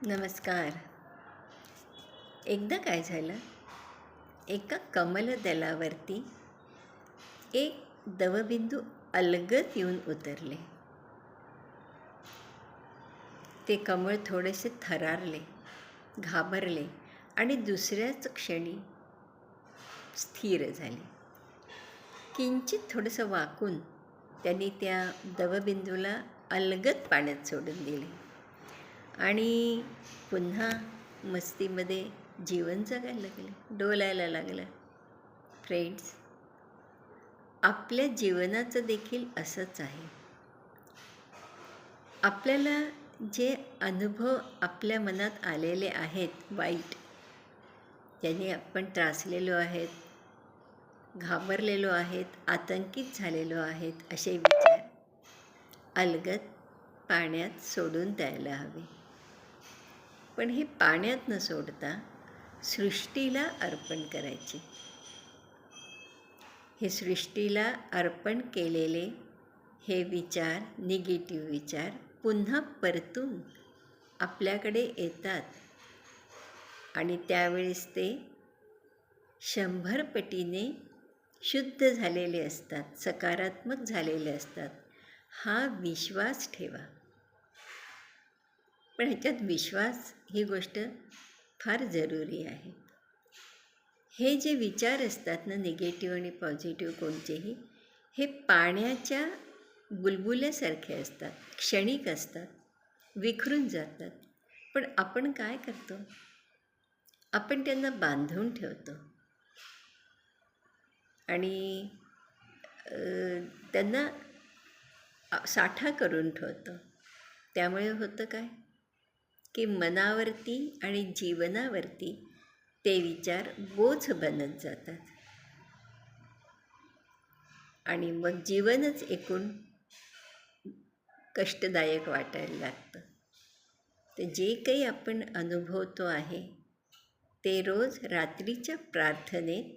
नमस्कार. एकदा काय झालं, एका कमलदलावरती एक दवबिंदू अलगद येऊन उतरले. ते कमळ थोडेसे थरारले, घाबरले आणि दुसऱ्याच क्षणी स्थिर झाले. किंचित थोडंसं वाकून त्यांनी त्या दवबिंदूला अलगद पाण्यात सोडून दिले आणि पुन्हा मस्तीमध्ये जीवन जगायला लागले, डोलायला लागलं. फ्रेंड्स, आपल्या जीवनाचं देखील असंच आहे. आपल्याला जे अनुभव आपल्या मनात आलेले आहेत वाईट, ज्याने आपण त्रासलेलो आहेत, घाबरलेलो आहेत, आतंकित झालेलो आहेत, असे विचार अलगद पाण्यात सोडून द्यायला हवे. पण हे पाण्यात न सोडता सृष्टीला अर्पण करायचे. हे सृष्टीला अर्पण केलेले हे विचार, निगेटिव्ह विचार पुन्हा परतून आपल्याकडे येतात आणि त्यावेळेस ते 100 पटीने शुद्ध झालेले असतात, सकारात्मक झालेले असतात. हा विश्वास ठेवा. पण ह्याच्यात विश्वास ही गोष्ट फार जरुरी आहे. हे जे विचार असतात ना, निगेटिव्ह आणि पॉझिटिव्ह कोणतेही, हे पाण्याच्या बुलबुल्यासारखे असतात, क्षणिक असतात, विखरून जातात. पण आपण काय करतो? आपण त्यांना बांधून ठेवतो आणि त्यांना साठा करून ठेवतो. त्यामुळे होतं काय की मनावरती आणि जीवनावरती ते विचार बोझ बनत जातात आणि मग जीवनच एकूण कष्टदायक वाटायला लागतं. तर जे काही आपण अनुभवतो आहे ते रोज रात्रीच्या प्रार्थनेत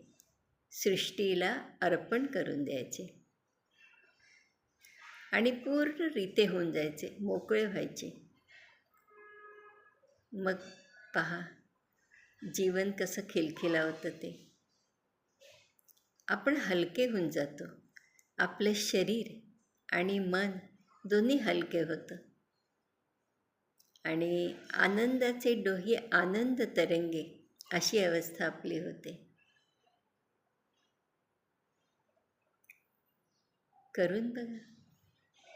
सृष्टीला अर्पण करून द्यायचे आणि पूर्ण रीते होऊन जायचे, मोकळे व्हायचे. मग पहा जीवन कसं खिलखिलावतं ते. आपण हलके होऊन जातो. आपलं शरीर आणि मन दोन्ही हलके होतं आणि आनंदाचे डोही आनंद तरंगे अशी अवस्था आपली होते. करून बघा.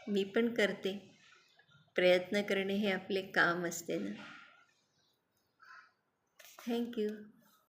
मी पण करते. प्रयत्न करणे हे आपले काम असते ना. थँक्यू.